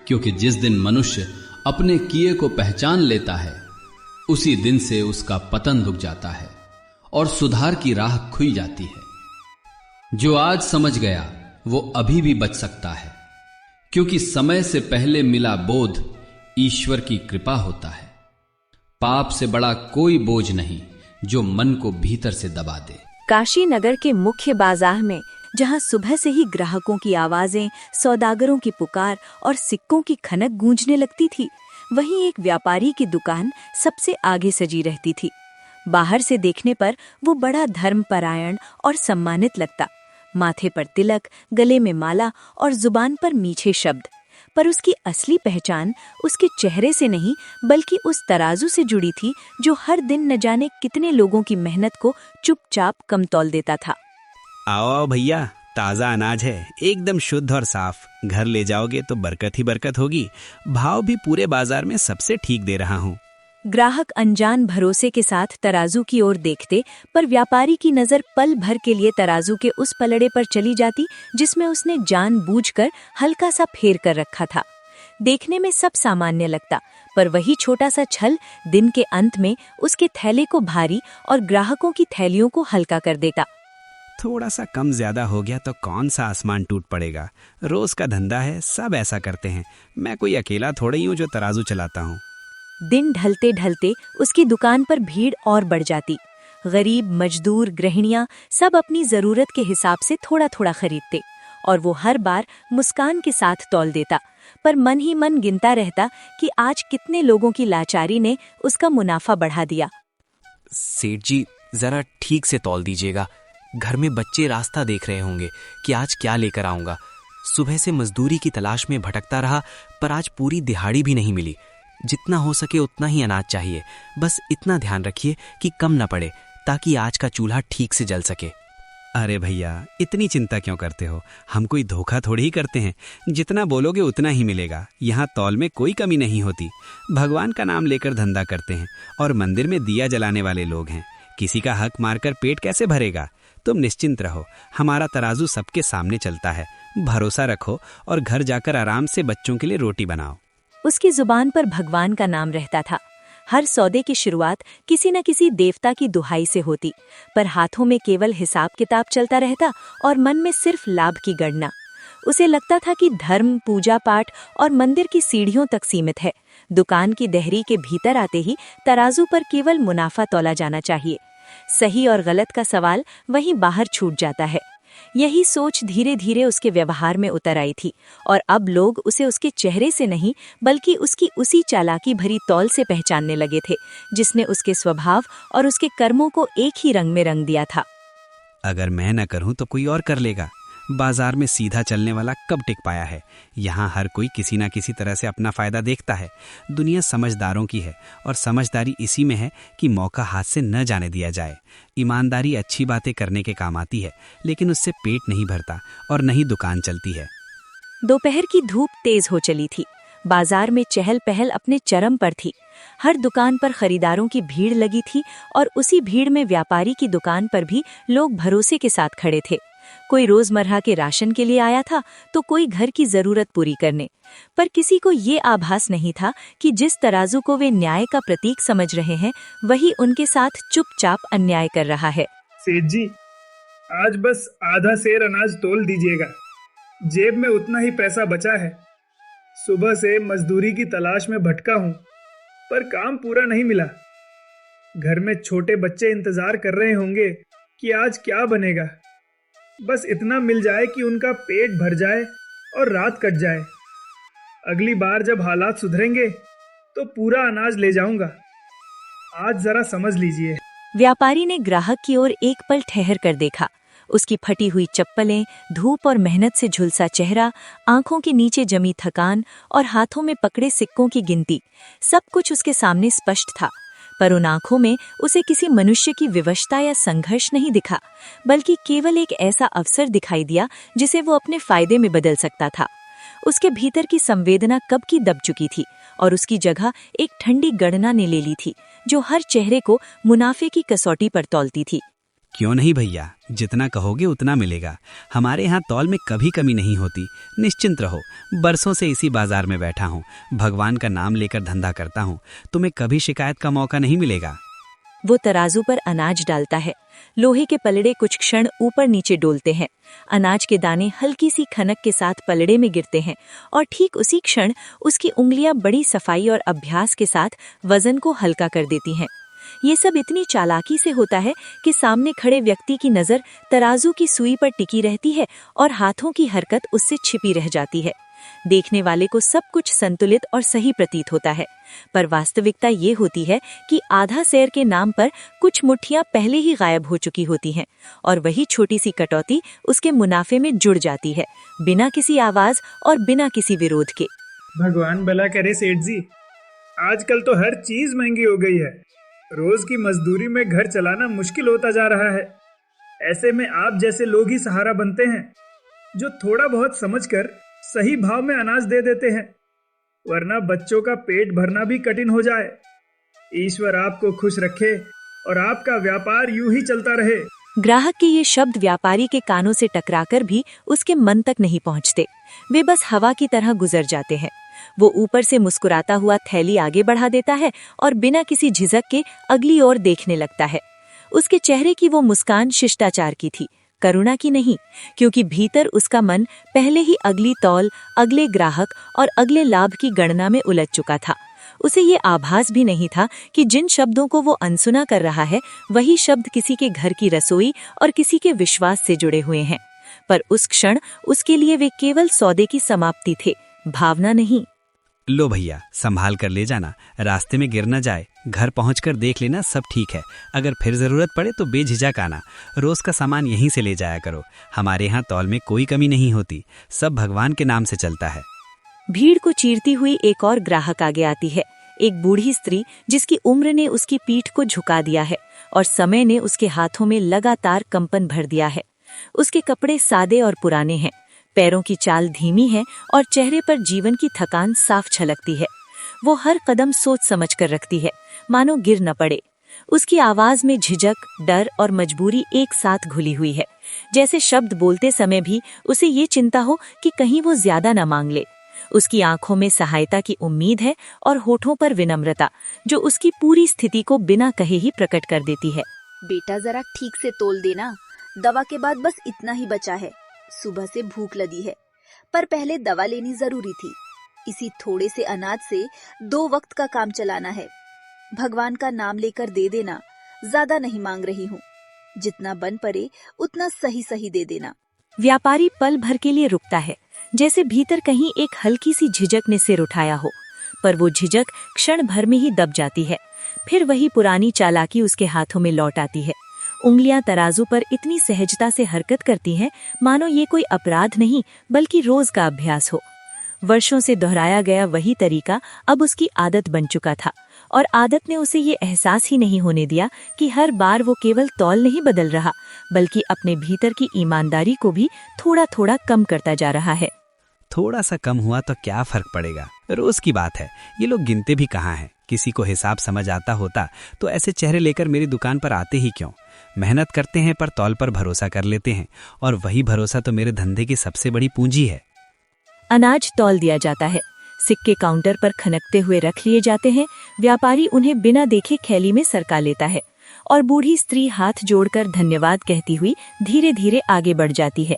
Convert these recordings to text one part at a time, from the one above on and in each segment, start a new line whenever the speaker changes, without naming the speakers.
क्योंकि जिस दिन मनुष्य अपने किए को पहचान लेता है, उसी दिन से उसका पतन रुक जाता है और सुधार की राह खुल जाती है। जो आज समझ गया वो अभी भी बच सकता है, क्योंकि समय से पहले मिला बोध ईश्वर की कृपा होता है। पाप से बड़ा कोई बोझ नहीं जो मन को भीतर से दबा दे।
काशी नगर के मुख्य बाजार में, जहां सुबह से ही ग्राहकों की आवाजें, सौदागरों की पुकार और सिक्कों की खनक गूंजने लगती थी, वहीं एक व्यापारी की दुकान सबसे आगे सजी रहती थी। बाहर से देखने पर वो बड़ा धर्मपरायण और सम्मानित लगता। माथे पर तिलक, गले में माला और जुबान पर मीठे शब्द। पर उसकी असली पहचान उसके चेहरे से नहीं, बल्कि उस तराजू से जुड़ी थी जो हर दिन न जाने कितने लोगों की मेहनत को चुपचाप कम तौल देता था।
आओ आओ भैया, ताज़ा अनाज है, एकदम शुद्ध और साफ। घर ले जाओगे तो बरकत ही बरकत होगी। भाव भी पूरे बाजार में सबसे ठीक दे रहा हूँ।
ग्राहक अनजान भरोसे के साथ तराजू की ओर देखते, पर व्यापारी की नजर पल भर के लिए तराजू के उस पलड़े पर चली जाती जिसमें उसने जानबूझकर हल्का सा फेर कर रखा था। देखने में सब सामान्य लगता, पर वही छोटा सा छल दिन के अंत में उसके थैले को भारी और ग्राहकों की थैलियों को हल्का कर देता।
थोड़ा सा कम ज्यादा हो गया तो कौन सा आसमान टूट पड़ेगा। रोज का धंधा है, सब ऐसा करते हैं। मैं कोई अकेला थोड़ा ही हूँ जो तराजू चलाता हूँ।
दिन ढलते ढलते उसकी दुकान पर भीड़ और बढ़ जाती। गरीब, मजदूर, गृहिणियां सब अपनी जरूरत के हिसाब से थोड़ा थोड़ा खरीदते और वो हर बार मुस्कान के साथ तौल देता, पर मन ही मन गिनता रहता कि आज कितने लोगों की लाचारी ने उसका मुनाफा बढ़ा दिया।
सेठ जी, जरा ठीक से तौल दीजिएगा। घर में बच्चे रास्ता देख रहे होंगे कि आज क्या लेकर आऊंगा। सुबह से मजदूरी की तलाश में भटकता रहा, पर आज पूरी दिहाड़ी भी नहीं मिली। जितना हो सके उतना ही अनाज चाहिए। बस इतना ध्यान रखिए कि कम न पड़े, ताकि आज का चूल्हा ठीक से जल सके।
अरे भैया, इतनी चिंता क्यों करते हो? हम कोई धोखा थोड़ी ही करते हैं। जितना बोलोगे उतना ही मिलेगा। यहाँ तौल में कोई कमी नहीं होती। भगवान का नाम लेकर धंधा करते हैं और मंदिर में दिया जलाने वाले लोग हैं। किसी का हक मारकर पेट कैसे भरेगा? तुम निश्चिंत रहो, हमारा तराजू सबके सामने चलता है। भरोसा रखो और घर जाकर आराम से बच्चों के लिए रोटी बनाओ।
उसकी जुबान पर भगवान का नाम रहता था। हर सौदे की शुरुआत किसी न किसी देवता की दुहाई से होती, पर हाथों में केवल हिसाब किताब चलता रहता और मन में सिर्फ लाभ की गणना। उसे लगता था कि धर्म, पूजा पाठ और मंदिर की सीढ़ियों तक सीमित है। दुकान की देहरी के भीतर आते ही तराजू पर केवल मुनाफा तौला जाना चाहिए। सही और गलत का सवाल वहीं बाहर छूट जाता है। यही सोच धीरे धीरे उसके व्यवहार में उतर आई थी और अब लोग उसे उसके चेहरे से नहीं, बल्कि उसकी उसी चालाकी भरी तौल से पहचानने लगे थे जिसने उसके स्वभाव और उसके कर्मों को एक ही रंग में रंग दिया था।
अगर मैं न करूं तो कोई और कर लेगा। बाजार में सीधा चलने वाला कब टिक पाया है? यहाँ हर कोई किसी न किसी तरह से अपना फायदा देखता है। दुनिया समझदारों की है और समझदारी इसी में है कि मौका हाथ से न जाने दिया जाए। ईमानदारी अच्छी बातें करने के काम आती है, लेकिन उससे पेट नहीं भरता और न ही दुकान चलती है।
दोपहर की धूप तेज हो चली थी। बाजार में चहल पहल अपने चरम पर थी। हर दुकान पर खरीदारों की भीड़ लगी थी और उसी भीड़ में व्यापारी की दुकान पर भी लोग भरोसे के साथ खड़े थे। कोई रोजमर्रा के राशन के लिए आया था तो कोई घर की जरूरत पूरी करने, पर किसी को ये आभास नहीं था कि जिस तराजू को वे न्याय का प्रतीक समझ रहे हैं, वही उनके साथ चुपचाप अन्याय कर रहा है।
सेठ जी, आज बस आधा सेर अनाज तोल दीजिएगा। जेब में उतना ही पैसा बचा है। सुबह से मजदूरी की तलाश में भटका हूँ, पर काम पूरा नहीं मिला। घर में छोटे बच्चे इंतजार कर रहे होंगे कि आज क्या बनेगा। बस इतना मिल जाए कि उनका पेट भर जाए और रात कट जाए। अगली बार जब हालात सुधरेंगे तो पूरा अनाज ले जाऊंगा। आज जरा समझ लीजिए।
व्यापारी ने ग्राहक की ओर एक पल ठहर कर देखा। उसकी फटी हुई चप्पलें, धूप और मेहनत से झुलसा चेहरा, आंखों के नीचे जमी थकान और हाथों में पकड़े सिक्कों की गिनती, सब कुछ उसके सामने स्पष्ट था। पर उन आंखों में उसे किसी मनुष्य की विवशता या संघर्ष नहीं दिखा, बल्कि केवल एक ऐसा अवसर दिखाई दिया जिसे वो अपने फायदे में बदल सकता था। उसके भीतर की संवेदना कब की दब चुकी थी और उसकी जगह एक ठंडी गणना ने ले ली थी जो हर चेहरे को मुनाफे की कसौटी पर तौलती थी।
क्यों नहीं भैया, जितना कहोगे उतना मिलेगा। हमारे यहाँ तौल में कभी कमी नहीं होती। निश्चिंत रहो, बरसों से इसी बाजार में बैठा हूँ, भगवान का नाम लेकर धंधा करता हूँ, तुम्हें कभी शिकायत का मौका नहीं मिलेगा।
वो तराजू पर अनाज डालता है। लोहे के पलड़े कुछ क्षण ऊपर नीचे डोलते हैं। अनाज के दाने हल्की सी खनक के साथ पलड़े में गिरते हैं और ठीक उसी क्षण उसकी उंगलियां बड़ी सफाई और अभ्यास के साथ वजन को हल्का कर देती हैं। ये सब इतनी चालाकी से होता है कि सामने खड़े व्यक्ति की नजर तराजू की सुई पर टिकी रहती है और हाथों की हरकत उससे छिपी रह जाती है। देखने वाले को सब कुछ संतुलित और सही प्रतीत होता है, पर वास्तविकता ये होती है कि आधा सेर के नाम पर कुछ मुट्ठियां पहले ही गायब हो चुकी होती हैं और वही छोटी सी कटौती उसके मुनाफे में जुड़ जाती है, बिना किसी आवाज और बिना किसी विरोध के।
भगवान भला करे सेठ जी, आजकल तो हर चीज महंगी हो गई है। रोज की मजदूरी में घर चलाना मुश्किल होता जा रहा है। ऐसे में आप जैसे लोग ही सहारा बनते हैं, जो थोड़ा बहुत समझकर सही भाव में अनाज दे देते हैं, वरना बच्चों का पेट भरना भी कठिन हो जाए। ईश्वर आपको खुश रखे और आपका व्यापार यूं ही चलता रहे।
ग्राहक के ये शब्द व्यापारी के कानों से टकराकर भी उसके मन तक नहीं पहुंचते। वे बस हवा की तरह गुजर जाते हैं। वो ऊपर से मुस्कुराता हुआ थैली आगे बढ़ा देता है और बिना किसी झिझक के अगली ओर देखने लगता है। उसके चेहरे की वो मुस्कान शिष्टाचार की थी, करुणा की नहीं, क्योंकि भीतर उसका मन पहले ही अगली तौल, अगले ग्राहक और अगले लाभ की गणना में उलझ चुका था। उसे ये आभास भी नहीं था कि जिन शब्दों को वो अनसुना कर रहा है, वही शब्द किसी के घर की रसोई और किसी के विश्वास से जुड़े हुए हैं। पर उस क्षण उसके लिए वे केवल सौदे की समाप्ति थे, भावना नहीं।
लो भैया, संभाल कर ले जाना, रास्ते में गिर न जाए। घर पहुंचकर देख लेना सब ठीक है। अगर फिर जरूरत पड़े तो बेझिझक आना। रोज का सामान यहीं से ले जाया करो। हमारे यहाँ तौल में कोई कमी नहीं होती, सब भगवान के नाम से चलता है।
भीड़ को चीरती हुई एक और ग्राहक आगे आती है। एक बूढ़ी स्त्री जिसकी उम्र ने उसकी पीठ को झुका दिया है और समय ने उसके हाथों में लगातार कंपन भर दिया है। उसके कपड़े सादे और पुराने हैं, पैरों की चाल धीमी है और चेहरे पर जीवन की थकान साफ झलकती है। वो हर कदम सोच समझ कर रखती है, मानो गिर न पड़े। उसकी आवाज में झिझक, डर और मजबूरी एक साथ घुली हुई है, जैसे शब्द बोलते समय भी उसे ये चिंता हो कि कहीं वो ज्यादा न मांग ले। उसकी आंखों में सहायता की उम्मीद है और होठों पर विनम्रता, जो उसकी पूरी स्थिति को बिना कहे ही प्रकट कर देती है।
बेटा जरा ठीक से तोल देना, दवा के बाद बस इतना ही बचा है। सुबह से भूख लगी है, पर पहले दवा लेनी जरूरी थी। इसी थोड़े से अनाज से 2 वक्त का काम चलाना है। भगवान का नाम लेकर दे देना, ज्यादा नहीं मांग रही हूँ। जितना बन पड़े उतना सही सही दे देना।
व्यापारी पल भर के लिए रुकता है, जैसे भीतर कहीं एक हल्की सी झिझक ने सिर उठाया हो, पर वो झिझक क्षण भर में ही दब जाती है। फिर वही पुरानी चालाकी उसके हाथों में लौट आती है। उंगलियां तराजू पर इतनी सहजता से हरकत करती हैं, मानो ये कोई अपराध नहीं बल्कि रोज का अभ्यास हो। वर्षों से दोहराया गया वही तरीका अब उसकी आदत बन चुका था, और आदत ने उसे ये एहसास ही नहीं होने दिया कि हर बार वो केवल तौल नहीं बदल रहा, बल्कि अपने भीतर की ईमानदारी को भी थोड़ा थोड़ा कम करता जा रहा है।
थोड़ा सा कम हुआ तो क्या फर्क पड़ेगा, रोज की बात है। ये लोग गिनते भी कहाँ हैं। किसी को हिसाब समझ आता होता तो ऐसे चेहरे लेकर मेरी दुकान पर आते ही क्यों। मेहनत करते हैं पर तौल पर भरोसा कर लेते हैं, और वही भरोसा तो मेरे धंधे की सबसे बड़ी पूंजी है।
अनाज तौल दिया जाता है, सिक्के काउंटर पर खनकते हुए रख लिए जाते हैं। व्यापारी उन्हें बिना देखे थैली में सरका लेता है और बूढ़ी स्त्री हाथ जोड़कर धन्यवाद कहती हुई धीरे धीरे आगे बढ़ जाती है।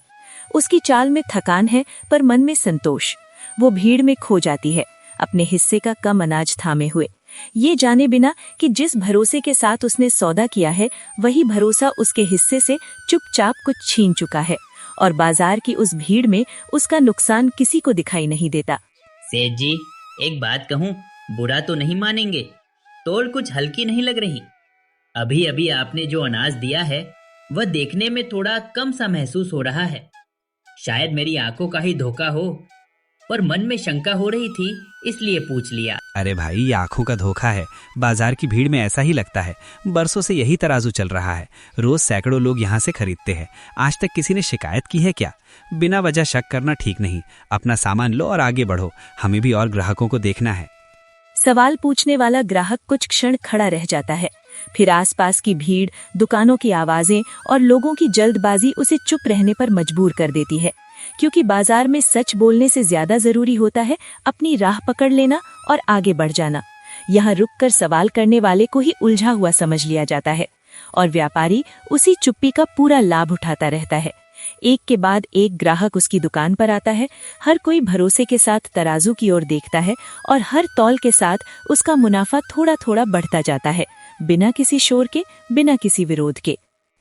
उसकी चाल में थकान है पर मन में संतोष। वो भीड़ में खो जाती है, अपने हिस्से का कम अनाज थामे हुए, ये जाने बिना कि जिस भरोसे के साथ उसने सौदा किया है, वही भरोसा उसके हिस्से से चुपचाप कुछ छीन चुका है, और बाजार की उस भीड़ में उसका नुकसान किसी को दिखाई नहीं देता।
सेठ जी, एक बात कहूँ, बुरा तो नहीं मानेंगे, तोल कुछ हल्की नहीं लग रही। अभी अभी आपने जो अनाज दिया है वह देखने में थोड़ा कम सा महसूस हो रहा है। शायद मेरी आंखों का ही धोखा हो, पर मन में शंका हो रही थी इसलिए पूछ लिया।
अरे भाई, ये आंखों का धोखा है। बाजार की भीड़ में ऐसा ही लगता है। बरसों से यही तराजू चल रहा है, रोज सैकड़ों लोग यहाँ से खरीदते हैं। आज तक किसी ने शिकायत की है क्या? बिना वजह शक करना ठीक नहीं। अपना सामान लो और आगे बढ़ो, हमें भी और ग्राहकों को देखना है।
सवाल पूछने वाला ग्राहक कुछ क्षण खड़ा रह जाता है, फिर आसपास की भीड़, दुकानों की आवाजें और लोगों की जल्दबाजी उसे चुप रहने पर मजबूर कर देती है, क्योंकि बाजार में सच बोलने से ज्यादा जरूरी होता है अपनी राह पकड़ लेना और आगे बढ़ जाना। यहाँ रुककर सवाल करने वाले को ही उलझा हुआ समझ लिया जाता है और व्यापारी उसी चुप्पी का पूरा लाभ उठाता रहता है। एक के बाद एक ग्राहक उसकी दुकान पर आता है, हर कोई भरोसे के साथ तराजू की ओर देखता है और हर तौल के साथ उसका मुनाफा थोड़ा थोड़ा बढ़ता जाता है, बिना किसी शोर के, बिना किसी विरोध के।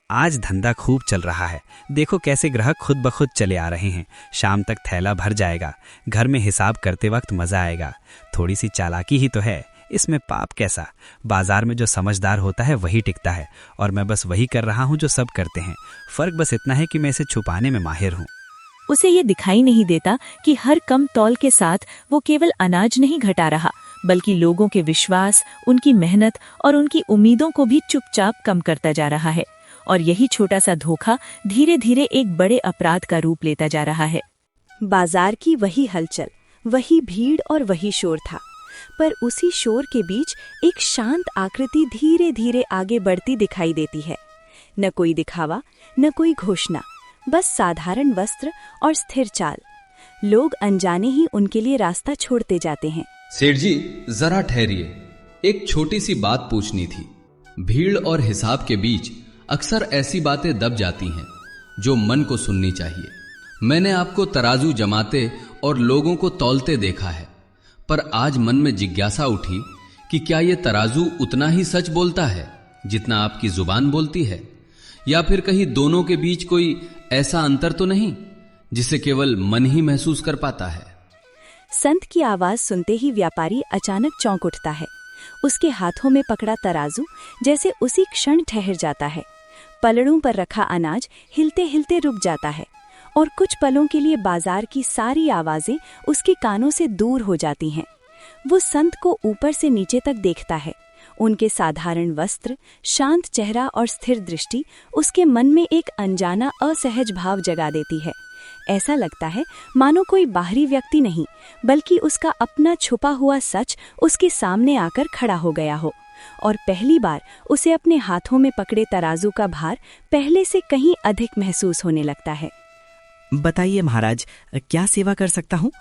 आज धंधा खूब चल रहा है। देखो कैसे ग्राहक खुद ब खुद चले आ रहे हैं। शाम तक थैला भर जाएगा। घर में हिसाब करते वक्त मजा आएगा। थोड़ी सी चालाकी ही तो है, इसमें पाप कैसा। बाजार में जो समझदार होता है वही टिकता है और मैं बस वही कर रहा हूँ जो सब करते हैं। फर्क बस इतना है कि मैं इसे छुपाने में माहिर हूँ।
उसे ये दिखाई नहीं देता कि हर कम तौल के साथ वो केवल अनाज नहीं घटा रहा, बल्कि लोगों के विश्वास, उनकी मेहनत और उनकी उम्मीदों को भी चुपचाप कम करता जा रहा है। और यही छोटा सा धोखा धीरे धीरे एक बड़े अपराध का रूप लेता जा रहा है।
बाजार की वही हलचल, वही भीड़ और वही शोर था, पर उसी शोर के बीच एक शांत आकृति धीरे धीरे आगे बढ़ती दिखाई देती है। न कोई दिखावा, न कोई घोषणा, बस साधारण वस्त्र और स्थिर चाल। लोग अनजाने ही उनके लिए रास्ता छोड़ते जाते हैं।
सेठ जी, जरा ठहरिए, एक छोटी सी बात पूछनी थी। भीड़ और हिसाब के बीच अक्सर ऐसी बातें दब जाती हैं जो मन को सुननी चाहिए। मैंने आपको तराजू जमाते और लोगों को तौलते देखा है, पर आज मन में जिज्ञासा उठी कि क्या ये तराजू उतना ही सच बोलता है जितना आपकी जुबान बोलती है, या फिर कहीं दोनों के बीच कोई ऐसा अंतर तो नहीं जिसे केवल मन ही महसूस कर पाता है।
संत की आवाज सुनते ही व्यापारी अचानक चौंक उठता है। उसके हाथों में पकड़ा तराजू जैसे उसी क्षण ठहर जाता है। पलड़ों पर रखा अनाज हिलते हिलते रुक जाता है और कुछ पलों के लिए बाजार की सारी आवाजें उसके कानों से दूर हो जाती हैं। वो संत को ऊपर से नीचे तक देखता है। उनके साधारण वस्त्र, शांत चेहरा और स्थिर दृष्टि उसके मन में एक अनजाना असहज भाव जगा देती है। ऐसा लगता है मानो कोई बाहरी व्यक्ति नहीं, बल्कि उसका अपना छुपा हुआ सच उसके सामने आकर खड़ा हो गया हो और पहली बार उसे अपने हाथों में पकड़े तराजू का भार पहले से कहीं अधिक महसूस होने लगता है।
बताइए महाराज, क्या सेवा कर सकता हूँ?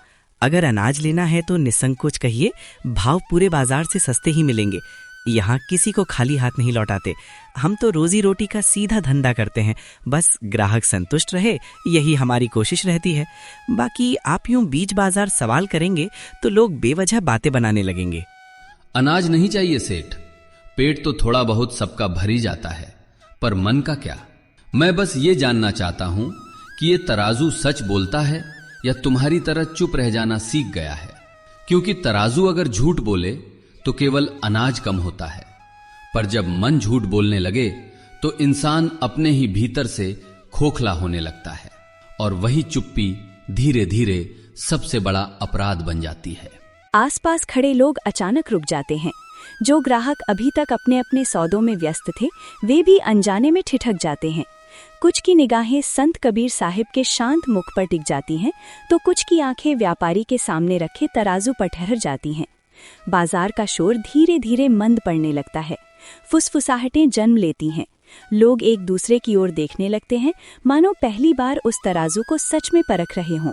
अगर अनाज लेना है तो निसंकोच कहिए, भाव पूरे बाजार से सस्ते ही मिलेंगे। यहाँ किसी को खाली हाथ नहीं लौटाते। हम तो रोजी रोटी का सीधा धंधा करते हैं, बस ग्राहक संतुष्ट रहे यही हमारी कोशिश रहती है। बाकी आप यूं बीच बाजार सवाल करेंगे तो लोग बेवजह बातें बनाने लगेंगे।
अनाज नहीं चाहिए सेठ, पेट तो थोड़ा बहुत सबका भर ही जाता है, पर मन का क्या? मैं बस ये जानना चाहता हूं कि ये तराजू सच बोलता है या तुम्हारी तरह चुप रह जाना सीख गया है। क्योंकि तराजू अगर झूठ बोले तो केवल अनाज कम होता है, पर जब मन झूठ बोलने लगे तो इंसान अपने ही भीतर से खोखला होने लगता है और वही चुप्पी धीरे धीरे सबसे बड़ा अपराध बन जाती है।
आसपास खड़े लोग अचानक रुक जाते हैं। जो ग्राहक अभी तक अपने अपने सौदों में व्यस्त थे, वे भी अनजाने में ठिठक जाते हैं। कुछ की निगाहें संत कबीर साहिब के शांत मुख पर टिक जाती हैं, तो कुछ की आंखें व्यापारी के सामने रखे तराजू पर ठहर जाती हैं। बाजार का शोर धीरे धीरे मंद पड़ने लगता है। फुसफुसाहटें जन्म लेती हैं। लोग एक दूसरे की ओर देखने लगते हैं, मानो पहली बार उस तराजू को सच में परख रहे हों।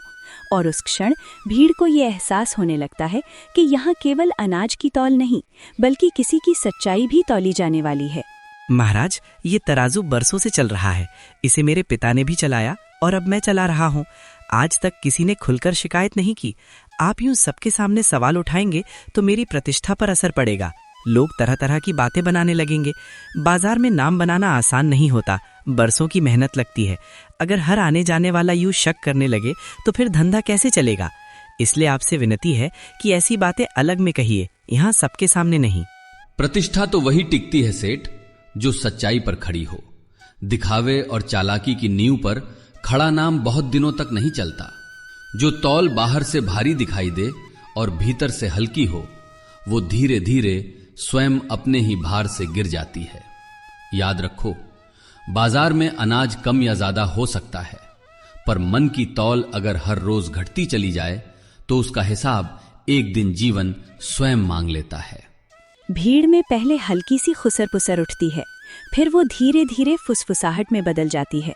और उस क्षण भीड़ को ये एहसास होने लगता है कि यहाँ केवल अनाज की तौल नहीं, बल्कि किसी की सच्चाई भी तौली जाने वाली है।
महाराज, ये तराजू बरसों से चल रहा है। इसे मेरे पिता ने भी चलाया और अब मैं चला रहा हूँ। आज तक किसी ने खुलकर शिकायत नहीं की। आप यूं सबके सामने सवाल उठाएंगे तो मेरी प्रतिष्ठा पर असर पड़ेगा। लोग तरह तरह की बातें बनाने लगेंगे। बाजार में नाम बनाना आसान नहीं होता, बरसों की मेहनत लगती है। अगर हर आने जाने वाला यूं शक करने लगे तो फिर धंधा कैसे चलेगा? इसलिए आपसे विनती है कि ऐसी बातें अलग में कहिए, यहाँ सबके सामने नहीं।
प्रतिष्ठा तो वही टिकती है सेठ जो सच्चाई पर खड़ी हो। दिखावे और चालाकी की नींव पर खड़ा नाम बहुत दिनों तक नहीं चलता। जो तौल बाहर से भारी दिखाई दे और भीतर से हल्की हो, वो धीरे धीरे स्वयं अपने ही भार से गिर जाती है। याद रखो, बाजार में अनाज कम या ज्यादा हो सकता है, पर मन की तौल अगर हर रोज घटती चली जाए तो उसका हिसाब एक दिन जीवन स्वयं मांग लेता है।
भीड़ में पहले हल्की सी खुसर-पुसर उठती है, फिर वो धीरे धीरे फुसफुसाहट में बदल जाती है।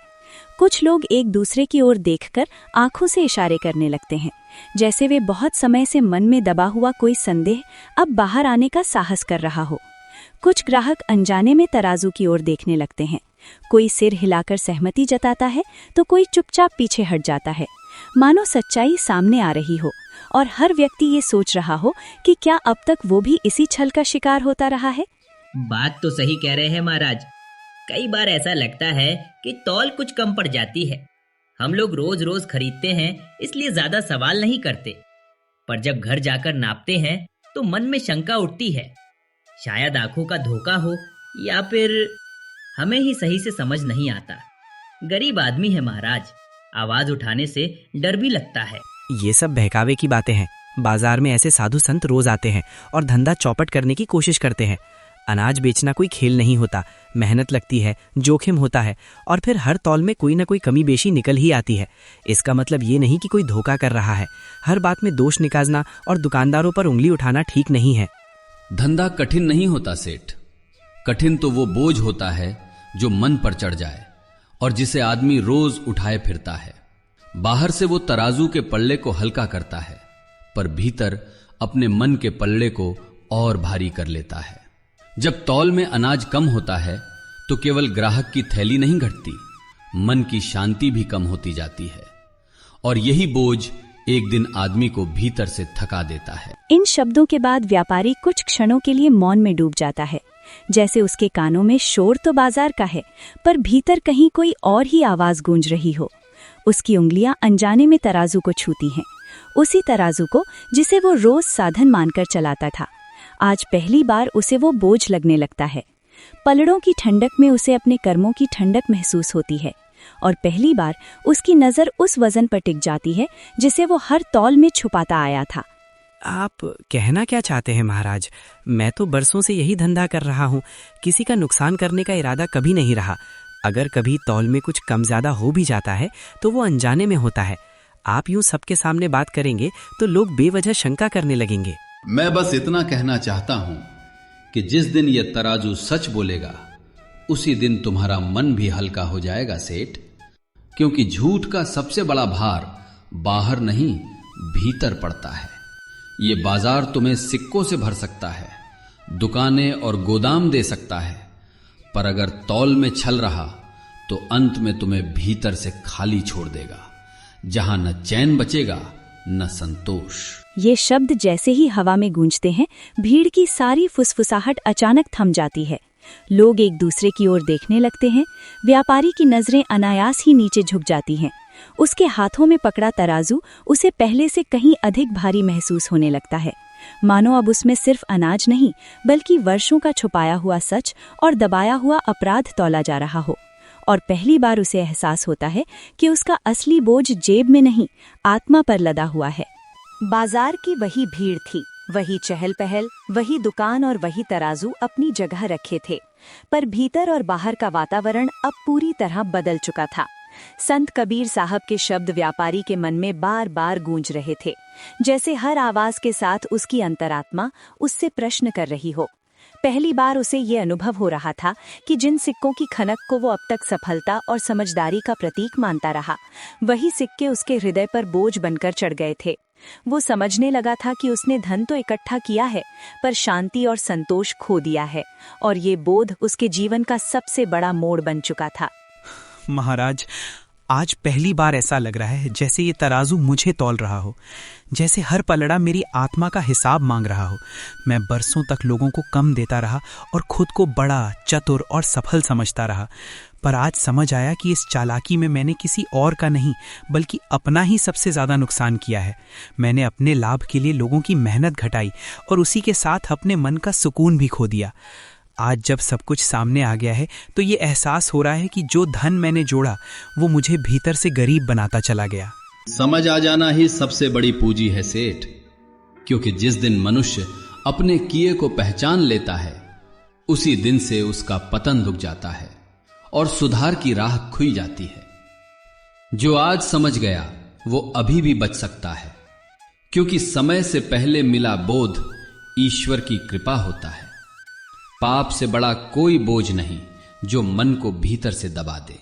कुछ लोग एक दूसरे की ओर देखकर आंखों से इशारे करने लगते हैं, जैसे वे बहुत समय से मन में दबा हुआ कोई संदेह अब बाहर आने का साहस कर रहा हो। कुछ ग्राहक अनजाने में तराजू की ओर देखने लगते हैं। कोई सिर हिलाकर सहमति जताता है तो कोई चुपचाप पीछे हट जाता है, मानो सच्चाई सामने आ रही हो और हर व्यक्ति ये सोच रहा हो कि क्या अब तक वो भी इसी छल का शिकार होता रहा है।
बात तो सही कह रहे हैं महाराज। कई बार ऐसा लगता है कि तौल कुछ कम पड़ जाती है। हम लोग रोज रोज खरीदते हैं, इसलिए ज्यादा सवाल नहीं करते, पर जब घर जाकर नापते हैं तो मन में शंका उठती है। शायद आंखों का धोखा हो या फिर हमें ही सही से समझ नहीं आता। गरीब आदमी है महाराज, आवाज उठाने से डर भी लगता है।
ये सब बहकावे की बातें हैं। बाजार में ऐसे साधु संत रोज आते हैं और धंधा चौपट करने की कोशिश करते हैं। अनाज बेचना कोई खेल नहीं होता, मेहनत लगती है, जोखिम होता है और फिर हर तौल में कोई ना कोई कमी बेशी निकल ही आती है। इसका मतलब ये नहीं कि कोई धोखा कर रहा है। हर बात में दोष निकालना और दुकानदारों पर उंगली उठाना ठीक नहीं है।
धंधा कठिन नहीं होता सेठ, कठिन तो वो बोझ होता है जो मन पर चढ़ जाए और जिसे आदमी रोज उठाए फिरता है। बाहर से वो तराजू के पल्ले को हल्का करता है, पर भीतर अपने मन के पल्ले को और भारी कर लेता है। जब तौल में अनाज कम होता है तो केवल ग्राहक की थैली नहीं घटती, मन की शांति भी कम होती जाती है और यही बोझ एक दिन आदमी को भीतर से थका देता है।
इन शब्दों के बाद व्यापारी कुछ क्षणों के लिए मौन में डूब जाता है, जैसे उसके कानों में शोर तो बाजार का है, पर भीतर कहीं कोई और ही आवाज गूंज रही हो। उसकी उंगलियां अनजाने में तराजू को छूती हैं, उसी तराजू को जिसे वो रोज साधन मानकर चलाता था। आज पहली बार उसे वो बोझ लगने लगता है। पलड़ों की ठंडक में उसे अपने कर्मों की ठंडक महसूस होती है और पहली बार उसकी नजर उस वजन पर टिक जाती है जिसे वो हर तौल में छुपाता आया था।
आप कहना क्या चाहते हैं महाराज? मैं तो बरसों से यही धंधा कर रहा हूँ, किसी का नुकसान करने का इरादा कभी नहीं रहा। अगर कभी तौल में कुछ कम ज्यादा हो भी जाता है तो वो अनजाने में होता है। आप यूं सबके सामने बात करेंगे तो लोग बेवजह शंका करने लगेंगे।
मैं बस इतना कहना चाहता हूं कि जिस दिन यह तराजू सच बोलेगा उसी दिन तुम्हारा मन भी हल्का हो जाएगा सेठ, क्योंकि झूठ का सबसे बड़ा भार बाहर नहीं भीतर पड़ता है। ये बाजार तुम्हें सिक्कों से भर सकता है, दुकानें और गोदाम दे सकता है, पर अगर तौल में छल रहा तो अंत में तुम्हें भीतर से खाली छोड़ देगा, जहां न चैन बचेगा न संतोष।
ये शब्द जैसे ही हवा में गूंजते हैं, भीड़ की सारी फुसफुसाहट अचानक थम जाती है। लोग एक दूसरे की ओर देखने लगते हैं। व्यापारी की नजरें अनायास ही नीचे झुक जाती हैं। उसके हाथों में पकड़ा तराजू उसे पहले से कहीं अधिक भारी महसूस होने लगता है, मानो अब उसमें सिर्फ अनाज नहीं बल्कि वर्षों का छुपाया हुआ सच और दबाया हुआ अपराध तौला जा रहा हो। और पहली बार उसे एहसास होता है कि उसका असली बोझ जेब में नहीं, आत्मा पर लदा हुआ है। बाजार की वही भीड़ थी, वही चहल पहल, वही दुकान और वही तराजू अपनी जगह रखे थे, पर भीतर और बाहर का वातावरण अब पूरी तरह बदल चुका था। संत कबीर साहब के शब्द व्यापारी के मन में बार बार गूंज रहे थे, जैसे हर आवाज के साथ उसकी अंतरात्मा उससे प्रश्न कर रही हो। पहली बार उसे ये अनुभव हो रहा था कि जिन सिक्कों की खनक को वो अब तक सफलता और समझदारी का प्रतीक मानता रहा, वही सिक्के उसके हृदय पर बोझ बनकर चढ़ गए थे। वो समझने लगा था कि उसने धन तो इकट्ठा किया है, पर शांति और संतोष खो दिया है, और ये बोध उसके जीवन का सबसे बड़ा मोड़ बन चुका था।
महाराज, आज पहली बार ऐसा लग रहा है जैसे ये तराजू मुझे तौल रहा हो, जैसे हर पलड़ा मेरी आत्मा का हिसाब मांग रहा हो। मैं बरसों तक लोगों को कम देता रहा और खुद को बड़ा, चतुर और सफल समझता रहा, पर आज समझ आया कि इस चालाकी में मैंने किसी और का नहीं बल्कि अपना ही सबसे ज्यादा नुकसान किया है। मैंने अपने लाभ के लिए लोगों की मेहनत घटाई और उसी के साथ अपने मन का सुकून भी खो दिया। आज जब सब कुछ सामने आ गया है तो ये एहसास हो रहा है कि जो धन मैंने जोड़ा वो मुझे भीतर से गरीब बनाता चला गया।
समझ आ जाना ही सबसे बड़ी पूंजी है सेठ, क्योंकि जिस दिन मनुष्य अपने किए को पहचान लेता है उसी दिन से उसका पतन रुक जाता है और सुधार की राह खुल जाती है। जो आज समझ गया वो अभी भी बच सकता है, क्योंकि समय से पहले मिला बोध ईश्वर की कृपा होता है। पाप से बड़ा कोई बोझ नहीं जो मन को भीतर से दबा दे,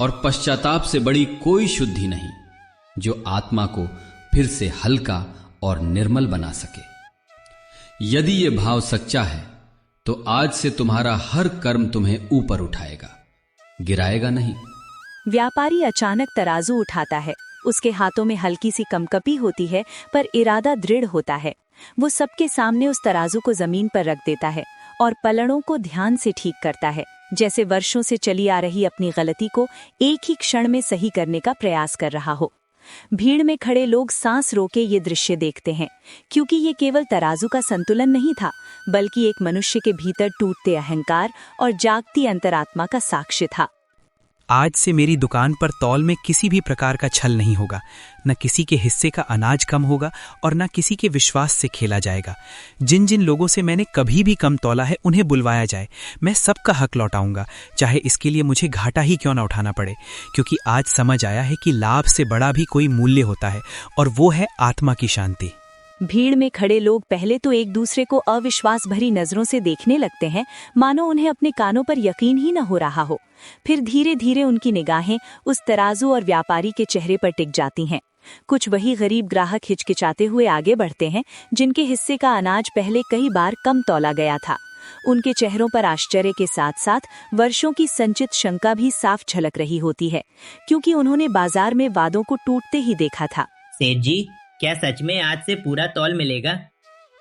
और पश्चाताप से बड़ी कोई शुद्धि नहीं जो आत्मा को फिर से हल्का और निर्मल बना सके। यदि ये भाव सच्चा है तो आज से तुम्हारा हर कर्म तुम्हें ऊपर उठाएगा, गिराएगा नहीं।
व्यापारी अचानक तराजू उठाता है। उसके हाथों में हल्की सी कंपकपी होती है, पर इरादा दृढ़ होता है। वो सबके सामने उस तराजू को जमीन पर रख देता है और पलड़ों को ध्यान से ठीक करता है, जैसे वर्षों से चली आ रही अपनी गलती को एक ही क्षण में सही करने का प्रयास कर रहा हो। भीड़ में खड़े लोग सांस रोके ये दृश्य देखते हैं, क्योंकि ये केवल तराजू का संतुलन नहीं था, बल्कि एक मनुष्य के भीतर टूटते अहंकार और जागती अंतरात्मा का साक्ष्य था।
आज से मेरी दुकान पर तौल में किसी भी प्रकार का छल नहीं होगा। न किसी के हिस्से का अनाज कम होगा और न किसी के विश्वास से खेला जाएगा। जिन जिन लोगों से मैंने कभी भी कम तौला है उन्हें बुलवाया जाए। मैं सबका हक लौटाऊंगा, चाहे इसके लिए मुझे घाटा ही क्यों न उठाना पड़े, क्योंकि आज समझ आया है कि लाभ से बड़ा भी कोई मूल्य होता है, और वो है आत्मा की शांति।
भीड़ में खड़े लोग पहले तो एक दूसरे को अविश्वास भरी नजरों से देखने लगते हैं, मानो उन्हें अपने कानों पर यकीन ही न हो रहा हो। फिर धीरे धीरे उनकी निगाहें उस तराजू और व्यापारी के चेहरे पर टिक जाती हैं। कुछ वही गरीब ग्राहक हिचकिचाते हुए आगे बढ़ते हैं, जिनके हिस्से का अनाज पहले कई बार कम तौला गया था। उनके चेहरों पर आश्चर्य के साथ साथ वर्षों की संचित शंका भी साफ झलक रही होती है, क्योंकि उन्होंने बाजार में वादों को टूटते ही देखा था।
सेठ जी, क्या सच में आज से पूरा तौल मिलेगा?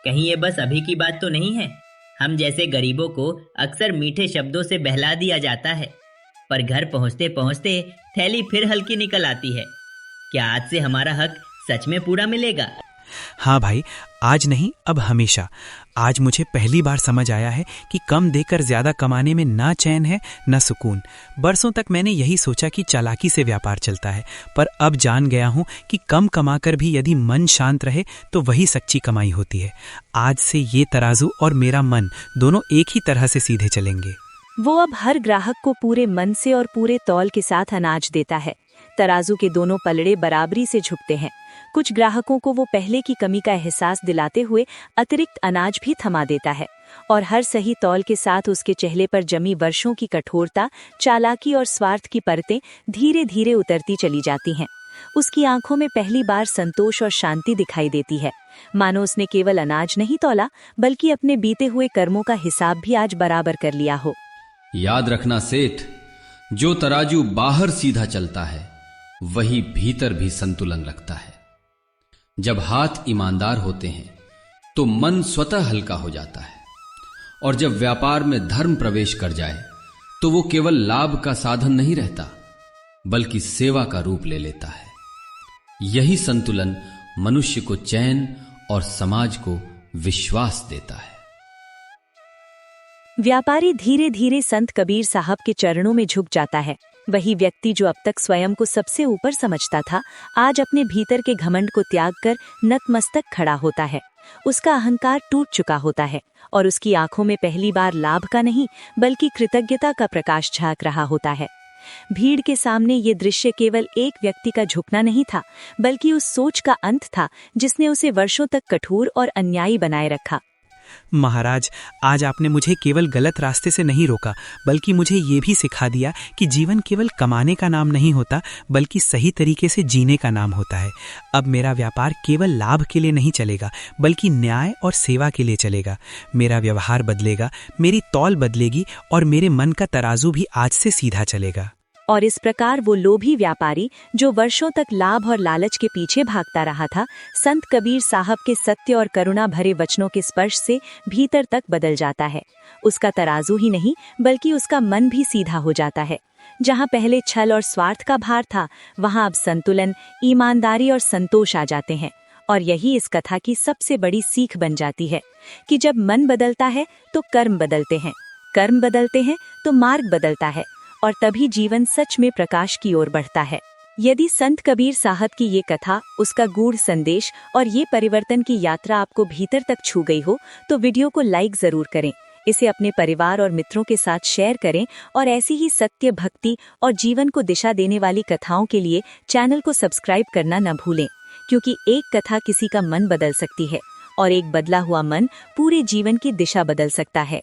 कहीं ये बस अभी की बात तो नहीं है? हम जैसे गरीबों को अक्सर मीठे शब्दों से बहला दिया जाता है, पर घर पहुंचते पहुंचते थैली फिर हल्की निकल आती है। क्या आज से हमारा हक सच में पूरा मिलेगा?
हाँ भाई, आज नहीं अब हमेशा। आज मुझे पहली बार समझ आया है कि कम देकर ज्यादा कमाने में ना चैन है न सुकून। बरसों तक मैंने यही सोचा कि चालाकी से व्यापार चलता है, पर अब जान गया हूँ कि कम कमाकर भी यदि मन शांत रहे तो वही सच्ची कमाई होती है। आज से ये तराजू और मेरा मन दोनों एक ही तरह से सीधे चलेंगे।
वो अब हर ग्राहक को पूरे मन से और पूरे तौल के साथ अनाज देता है। तराजू के दोनों पलड़े बराबरी से झुकते हैं। कुछ ग्राहकों को वो पहले की कमी का एहसास दिलाते हुए अतिरिक्त अनाज भी थमा देता है, और हर सही तौल के साथ उसके चेहरे पर जमी वर्षों की कठोरता, चालाकी और स्वार्थ की परतें धीरे धीरे उतरती चली जाती हैं। उसकी आंखों में पहली बार संतोष और शांति दिखाई देती है, मानो उसने केवल अनाज नहीं तौला, बल्कि अपने बीते हुए कर्मों का हिसाब भी आज बराबर कर लिया हो।
याद रखना सेठ, जो तराजू बाहर सीधा चलता है वही भीतर भी संतुलन रखता है। जब हाथ ईमानदार होते हैं तो मन स्वतः हल्का हो जाता है, और जब व्यापार में धर्म प्रवेश कर जाए तो वो केवल लाभ का साधन नहीं रहता, बल्कि सेवा का रूप ले लेता है। यही संतुलन मनुष्य को चैन और समाज को विश्वास देता है।
व्यापारी धीरे धीरे संत कबीर साहब के चरणों में झुक जाता है। वही व्यक्ति जो अब तक स्वयं को सबसे ऊपर समझता था, आज अपने भीतर के घमंड को त्याग कर नतमस्तक खड़ा होता है। उसका अहंकार टूट चुका होता है, और उसकी आंखों में पहली बार लाभ का नहीं बल्कि कृतज्ञता का प्रकाश झांक रहा होता है। भीड़ के सामने ये दृश्य केवल एक व्यक्ति का झुकना नहीं था, बल्कि उस सोच का अंत था जिसने उसे वर्षों तक कठोर और अन्यायी बनाए रखा।
महाराज, आज आपने मुझे केवल गलत रास्ते से नहीं रोका, बल्कि मुझे ये भी सिखा दिया कि जीवन केवल कमाने का नाम नहीं होता, बल्कि सही तरीके से जीने का नाम होता है। अब मेरा व्यापार केवल लाभ के लिए नहीं चलेगा, बल्कि न्याय और सेवा के लिए चलेगा। मेरा व्यवहार बदलेगा, मेरी तौल बदलेगी, और मेरे मन का तराजू भी आज से सीधा चलेगा।
और इस प्रकार वो लोभी व्यापारी जो वर्षों तक लाभ और लालच के पीछे भागता रहा था, संत कबीर साहब के सत्य और करुणा भरे वचनों के स्पर्श से भीतर तक बदल जाता है। उसका तराजू ही नहीं बल्कि उसका मन भी सीधा हो जाता है। जहाँ पहले छल और स्वार्थ का भार था, वहाँ अब संतुलन, ईमानदारी और संतोष आ जाते हैं। और यही इस कथा की सबसे बड़ी सीख बन जाती है कि जब मन बदलता है तो कर्म बदलते हैं, कर्म बदलते हैं तो मार्ग बदलता है, और तभी जीवन सच में प्रकाश की ओर बढ़ता है। यदि संत कबीर साहब की ये कथा, उसका गूढ़ संदेश और ये परिवर्तन की यात्रा आपको भीतर तक छू गई हो, तो वीडियो को लाइक जरूर करें, इसे अपने परिवार और मित्रों के साथ शेयर करें, और ऐसी ही सत्य, भक्ति और जीवन को दिशा देने वाली कथाओं के लिए चैनल को सब्सक्राइब करना न भूलें, क्योंकि एक कथा किसी का मन बदल सकती है, और एक बदला हुआ मन पूरे जीवन की दिशा बदल सकता है।